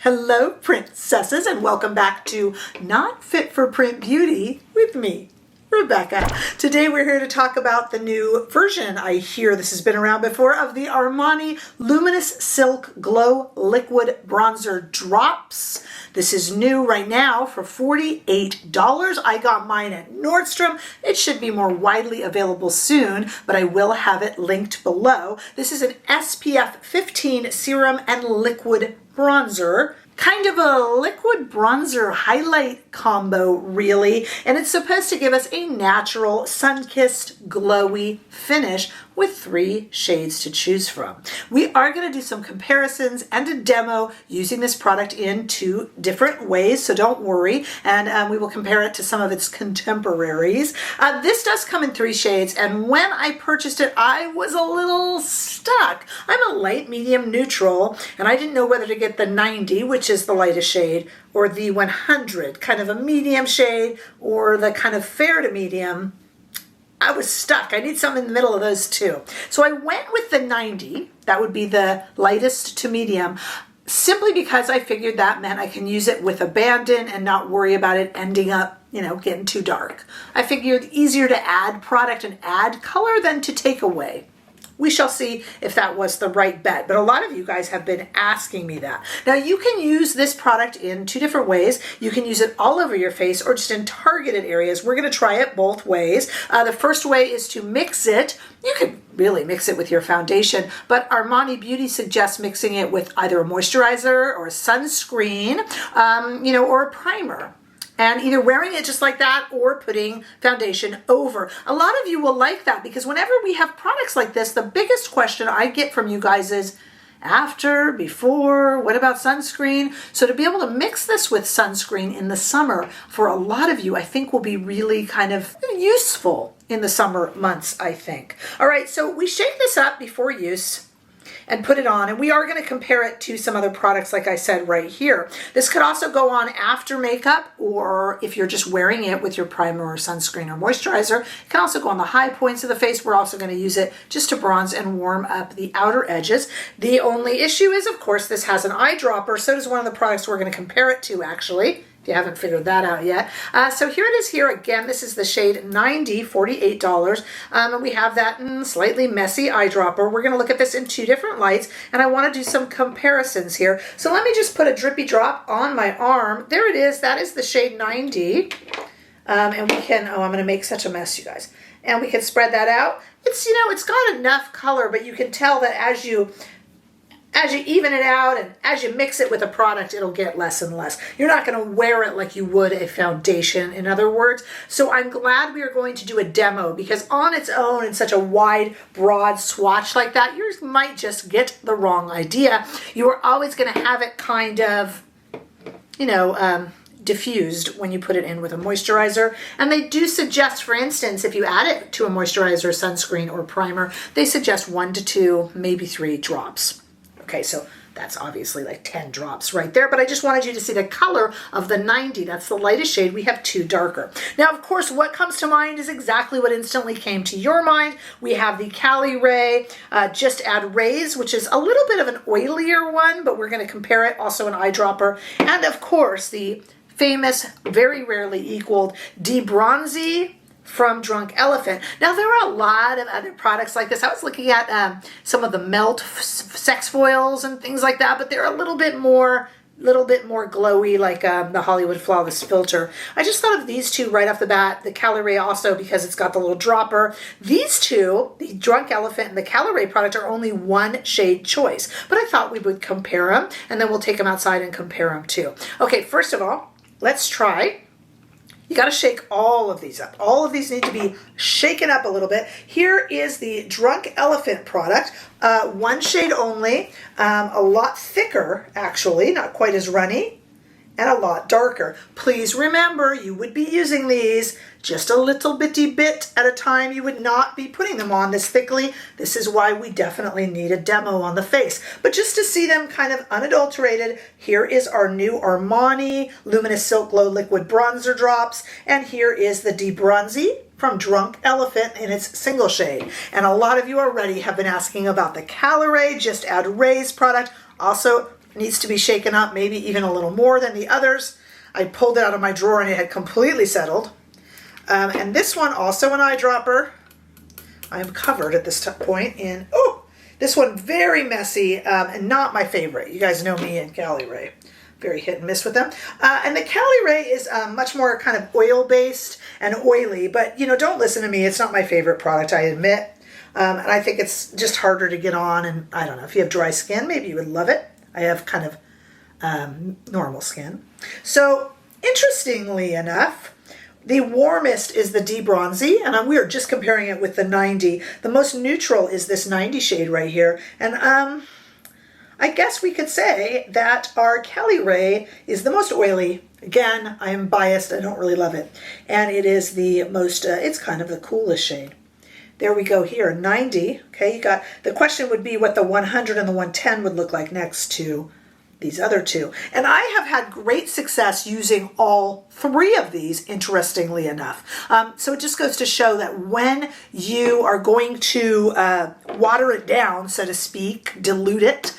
Hello, princesses, and welcome back to Not Fit for Print Beauty with me, Rebecca. Today we're here to talk about the new version, I hear this has been around before, of the Armani Luminous Silk Glow Liquid Bronzer Drops. This is new right now for $48. I got mine at Nordstrom. It should be more widely available soon, but I will have it linked below. This is an SPF 15 serum and liquid bronzer. Kind of a liquid bronzer highlight combo, really, and it's supposed to give us a natural, sun-kissed, glowy finish with 3 shades to choose from. We are going to do some comparisons and a demo using this product in 2 different ways, so don't worry, and we will compare it to some of its contemporaries. This does come in 3 shades, and when I purchased it, I was a little stuck. I'm a light, medium, neutral, and I didn't know whether to get the 90, which is the lightest shade, or the 100, kind of a medium shade, or the kind of fair to medium. I was stuck. I need something in the middle of those two. So I went with the 90. That would be the lightest to medium, simply because I figured that meant I can use it with abandon and not worry about it ending up, getting too dark. I figured easier to add product and add color than to take away. We shall see if that was the right bet, but a lot of you guys have been asking me that. Now, you can use this product in 2 different ways. You can use it all over your face or just in targeted areas. We're going to try it both ways. The first way is to mix it. You can really mix it with your foundation, but Armani Beauty suggests mixing it with either a moisturizer or a sunscreen, or a primer. And either wearing it just like that or putting foundation over. A lot of you will like that because whenever we have products like this, the biggest question I get from you guys is, after, before, what about sunscreen? So to be able to mix this with sunscreen in the summer, for a lot of you, I think will be really kind of useful in the summer months, I think. All right, so we shake this up before use and put it on, and we are going to compare it to some other products like I said right here. This could also go on after makeup, or if you're just wearing it with your primer or sunscreen or moisturizer. It can also go on the high points of the face. We're also going to use it just to bronze and warm up the outer edges. The only issue is, of course, this has an eyedropper. So does one of the products we're going to compare it to, actually, if you haven't figured that out yet. So here it is here again. This is the shade 90, $48. And we have that slightly messy eyedropper. We're going to look at this in 2 different lights, and I want to do some comparisons here. So let me just put a drippy drop on my arm. There it is. That is the shade 90. And we can, I'm going to make such a mess, you guys. And we can spread that out. It's, it's got enough color, but you can tell that as you even it out and as you mix it with a product, it'll get less and less. You're not going to wear it like you would a foundation, in other words. So I'm glad we are going to do a demo, because on its own, in such a wide, broad swatch like that, you might just get the wrong idea. You are always going to have it kind of, diffused when you put it in with a moisturizer. And they do suggest, for instance, if you add it to a moisturizer, sunscreen, or primer, they suggest 1 to 2, maybe 3 drops. Okay, so that's obviously like 10 drops right there, but I just wanted you to see the color of the 90. That's the lightest shade. We have 2 darker. Now, of course, what comes to mind is exactly what instantly came to your mind. We have the Caliray Just Add Rays, which is a little bit of an oilier one, but we're going to compare it. Also an eyedropper. And, of course, the famous, very rarely equaled Bronzi from Drunk Elephant. Now, there are a lot of other products like this. I was looking at some of the melt sex foils and things like that, but they're a little bit more glowy, like the Hollywood Flawless Filter. I just thought of these 2 right off the bat. The Caliray also, because it's got the little dropper. These 2, the Drunk Elephant and the Caliray product, are only 1 shade choice, but I thought we would compare them, and then we'll take them outside and compare them too. Okay, first of all, let's try. You got to shake all of these up. All of these need to be shaken up a little bit. Here is the Drunk Elephant product. 1 shade only. A lot thicker, actually. Not quite as runny. And a lot darker. Please remember, you would be using these just a little bitty bit at a time. You would not be putting them on this thickly. This is why we definitely need a demo on the face. But just to see them kind of unadulterated, here is our new Armani Luminous Silk Glow Liquid Bronzer Drops. And here is the Bronzi from Drunk Elephant in its single shade. And a lot of you already have been asking about the Caliray Just Add Rays product. Also It needs to be shaken up, maybe even a little more than the others. I pulled it out of my drawer and it had completely settled. And this one, also an eyedropper. I am covered at this point in, oh, this one very messy and not my favorite. You guys know me and Caliray. Very hit and miss with them. And the Caliray is much more kind of oil-based and oily, but you know, don't listen to me. It's not my favorite product, I admit. And I think it's just harder to get on, and I don't know, if you have dry skin, maybe you would love it. I have kind of normal skin. So interestingly enough, the warmest is the Bronzi, and we are just comparing it with the 90. The most neutral is this 90 shade right here. And I guess we could say that our Caliray is the most oily. Again, I am biased. I don't really love it. And it is the most, it's kind of the coolest shade. There we go here, 90. Okay, you got, the question would be what the 100 and the 110 would look like next to these other two. And I have had great success using all three of these, interestingly enough. So it just goes to show that when you are going to water it down, so to speak, dilute it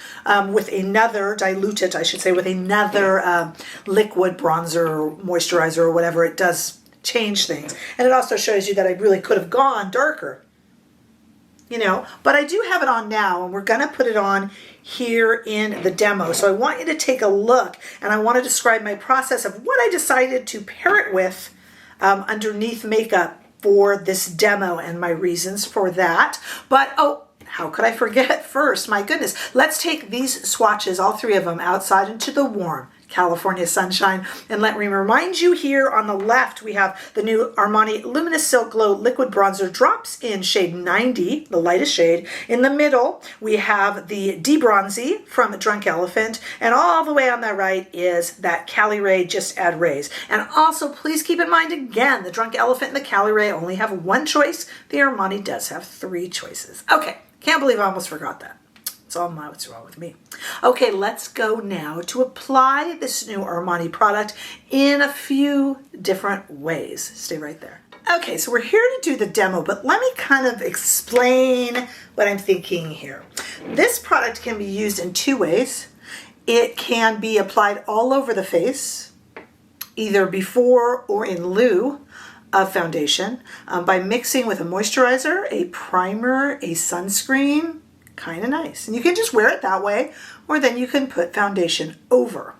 with another, dilute it, I should say, with another liquid bronzer or moisturizer or whatever, it does change things. And it also shows you that I really could have gone darker. You know, but I do have it on now, and we're going to put it on here in the demo. So I want you to take a look, and I want to describe my process of what I decided to pair it with underneath makeup for this demo and my reasons for that. But, oh, how could I forget first? My goodness. Let's take these swatches, all three of them, outside into the warm California sunshine. And let me remind you, here on the left, we have the new Armani Luminous Silk Glow Liquid Bronzer Drops in shade 90, the lightest shade. In the middle, we have the Bronzi from Drunk Elephant. And all the way on the right is that Caliray Just Add Rays. And also, please keep in mind, again, the Drunk Elephant and the Caliray only have one choice. The Armani does have three choices. Okay, can't believe I almost forgot that. It's all what's wrong with me. Okay, let's go now to apply this new Armani product in a few different ways. Stay right there. Okay, so we're here to do the demo, but let me kind of explain what I'm thinking here. This product can be used in two ways. It can be applied all over the face, either before or in lieu of foundation, by mixing with a moisturizer, a primer, a sunscreen. Kind of nice. And you can just wear it that way, or then you can put foundation over.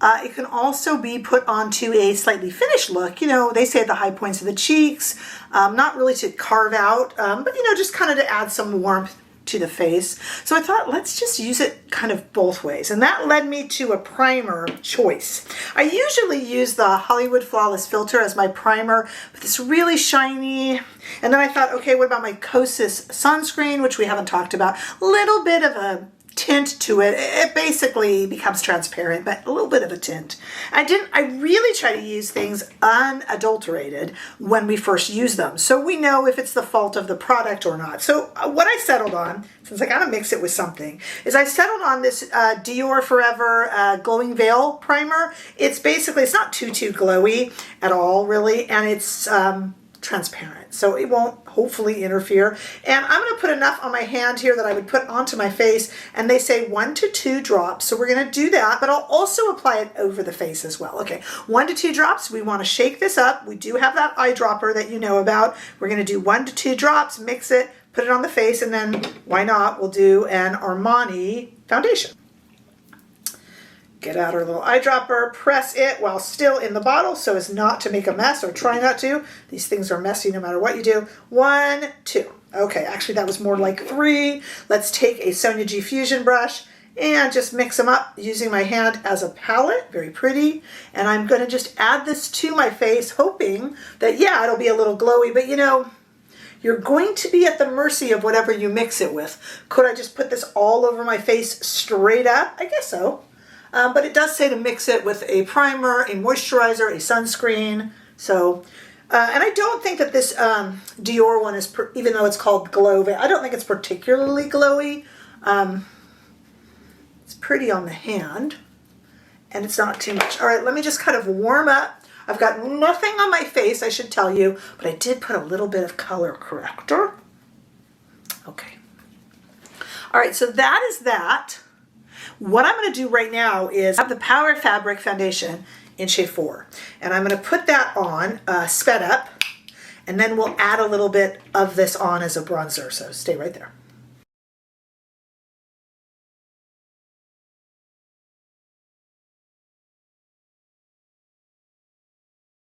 It can also be put onto a slightly finished look. You know, they say the high points of the cheeks, not really to carve out, but you know, just kind of to add some warmth to the face. So I thought, let's just use it kind of both ways. And that led me to a primer choice. I usually use the Hollywood Flawless Filter as my primer, but it's really shiny. And then I thought, okay, what about my Kosas Sunscreen, which we haven't talked about? A little bit of a tint to it. It basically becomes transparent, but a little bit of a tint. I really try to use things unadulterated when we first use them, so we know if it's the fault of the product or not. So what I settled on, since I gotta mix it with something, is I settled on this Dior Forever Glowing Veil Primer. It's basically, it's not too glowy at all, really, and it's transparent, so it won't hopefully interfere. And I'm going to put enough on my hand here that I would put onto my face, and they say 1 to 2 drops, so we're going to do that, but I'll also apply it over the face as well. Okay, 1 to 2 drops. We want to shake this up. We do have that eyedropper that you know about. We're going to do 1 to 2 drops, mix it, put it on the face, and then why not, we'll do an Armani foundation. Get out our little eyedropper, press it while still in the bottle so as not to make a mess, or try not to. These things are messy no matter what you do. 1, 2. Okay, actually that was more like 3. Let's take a Sonia G Fusion brush and just mix them up using my hand as a palette. Very pretty. And I'm going to just add this to my face, hoping that, yeah, it'll be a little glowy, but you know, you're going to be at the mercy of whatever you mix it with. Could I just put this all over my face straight up? I guess so. But it does say to mix it with a primer, a moisturizer, a sunscreen. So, and I don't think that this Dior one is, even though it's called Glow, I don't think it's particularly glowy. It's pretty on the hand, and it's not too much. All right, let me just kind of warm up. I've got nothing on my face, I should tell you, but I did put a little bit of color corrector. Okay. All right, so that is that. What I'm going to do right now is have the Power Fabric Foundation in shade 4. And I'm going to put that on, sped up, and then we'll add a little bit of this on as a bronzer. So stay right there.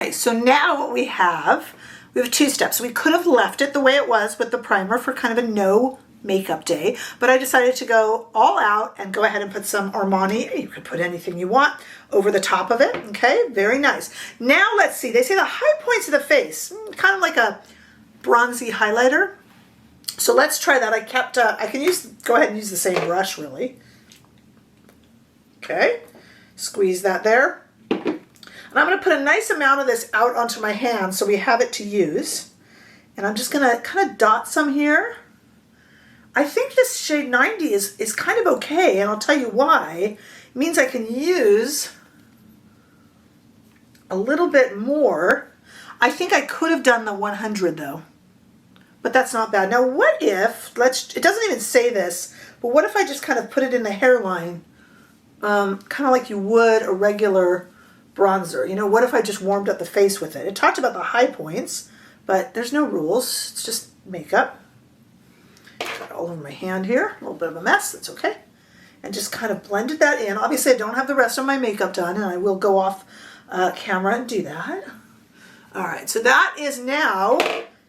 Okay, so now what we have 2 steps. We could have left it the way it was with the primer for kind of a no makeup day, but I decided to go all out and go ahead and put some Armani, you could put anything you want, over the top of it. Okay, very nice. Now let's see, they say the high points of the face, kind of like a bronzy highlighter. So let's try that. I kept, I can go ahead and use the same brush really. Okay, squeeze that there. And I'm going to put a nice amount of this out onto my hand so we have it to use. And I'm just going to kind of dot some here. I think this shade 90 is kind of okay, and I'll tell you why. It means I can use a little bit more. I think I could have done the 100 though, but that's not bad. Now what if, it doesn't even say this, but what if I just kind of put it in the hairline, kind of like you would a regular bronzer? You know, what if I just warmed up the face with it? It talked about the high points, but there's no rules. It's just makeup. Got all over my hand here, a little bit of a mess, that's okay. And just kind of blended that in. Obviously I don't have the rest of my makeup done, and I will go off camera and do that. All right, so that is now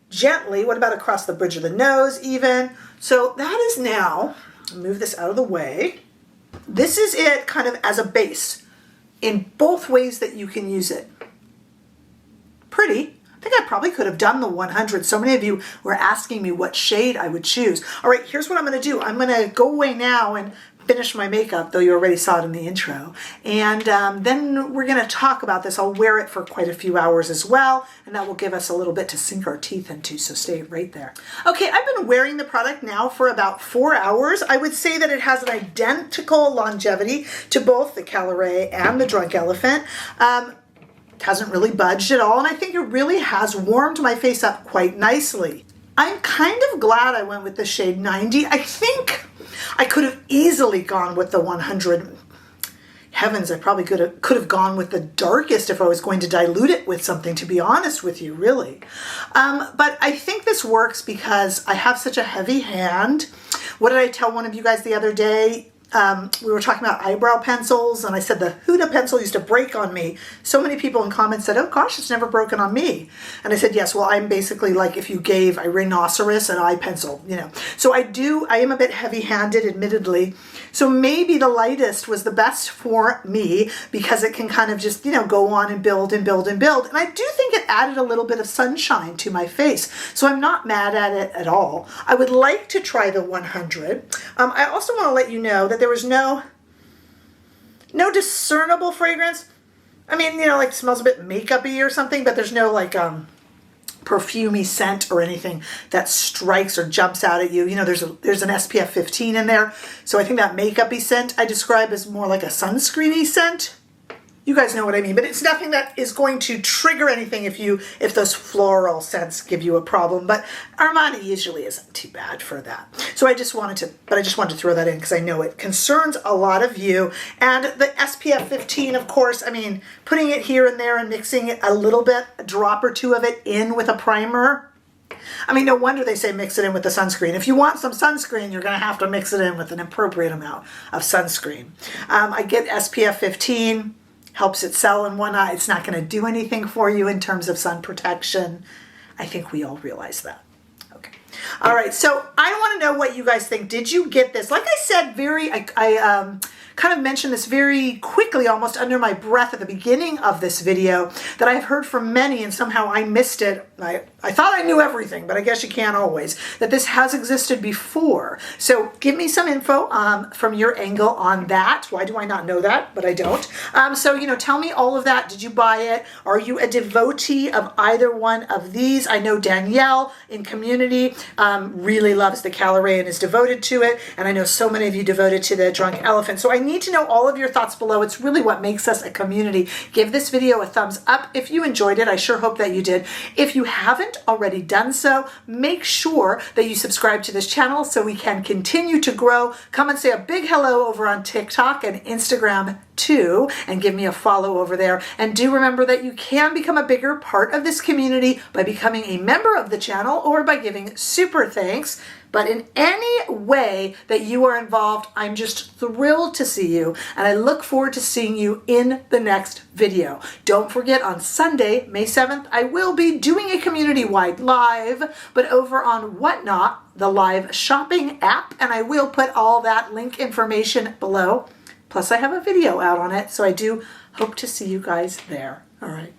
gently, what about across the bridge of the nose even? So that is now, move this out of the way. This is it kind of as a base in both ways that you can use it. Pretty. I think I probably could have done the 100. So many of you were asking me what shade I would choose. All right, here's what I'm going to do. I'm going to go away now and finish my makeup, though you already saw it in the intro. And then we're going to talk about this. I'll wear it for quite a few hours as well, and that will give us a little bit to sink our teeth into, so stay right there. Okay, I've been wearing the product now for about 4 hours. I would say that it has an identical longevity to both the Caliray and the Drunk Elephant. Hasn't really budged at all, and I think it really has warmed my face up quite nicely. I'm kind of glad I went with the shade 90. I think I could have easily gone with the 100. Heavens, I probably could have gone with the darkest if I was going to dilute it with something, to be honest with you, really. But I think this works because I have such a heavy hand. What did I tell one of you guys the other day? We were talking about eyebrow pencils, and I said the Huda pencil used to break on me. So many people in comments said, oh gosh, it's never broken on me. And I said, yes, well, I'm basically like if you gave a rhinoceros an eye pencil, you know. So I am a bit heavy-handed, admittedly. So maybe the lightest was the best for me because it can kind of just, you know, go on and build and build and build. And I do think it added a little bit of sunshine to my face. So I'm not mad at it at all. I would like to try the 100. I also want to let you know that there was no discernible fragrance. I mean, you know, like smells a bit makeup-y or something, but there's no like perfumey scent or anything that strikes or jumps out at you. You know, there's an SPF 15 in there. So I think that makeup-y scent I describe as more like a sunscreen-y scent. You guys know what I mean, but it's nothing that is going to trigger anything if those floral scents give you a problem. But Armani usually isn't too bad for that. So I just wanted to throw that in because I know it concerns a lot of you. And the SPF 15, of course, I mean, putting it here and there and mixing it a little bit, a drop or two of it in with a primer. I mean, no wonder they say mix it in with the sunscreen. If you want some sunscreen, you're going to have to mix it in with an appropriate amount of sunscreen. I get SPF 15. Helps it sell in one eye. It's not going to do anything for you in terms of sun protection. I think we all realize that. Okay. All right. So I want to know what you guys think. Did you get this? Like I said, I kind of mentioned this very quickly, almost under my breath at the beginning of this video, that I've heard from many and somehow I missed it. I thought I knew everything, but I guess you can't always, that this has existed before. So give me some info from your angle on that. Why do I not know that? But I don't. So, you know, tell me all of that. Did you buy it? Are you a devotee of either one of these? I know Danielle in community really loves the Caliray and is devoted to it. And I know so many of you devoted to the Drunk Elephant. So I need to know all of your thoughts below. It's really what makes us a community. Give this video a thumbs up if you enjoyed it. I sure hope that you did. If you haven't already done so, make sure that you subscribe to this channel so we can continue to grow. Come and say a big hello over on TikTok and Instagram too, and give me a follow over there. And do remember that you can become a bigger part of this community by becoming a member of the channel or by giving super thanks. But in any way that you are involved, I'm just thrilled to see you, and I look forward to seeing you in the next video. Don't forget, on Sunday, May 7th, I will be doing a community-wide live, but over on Whatnot, the live shopping app, and I will put all that link information below. Plus, I have a video out on it, so I do hope to see you guys there. All right.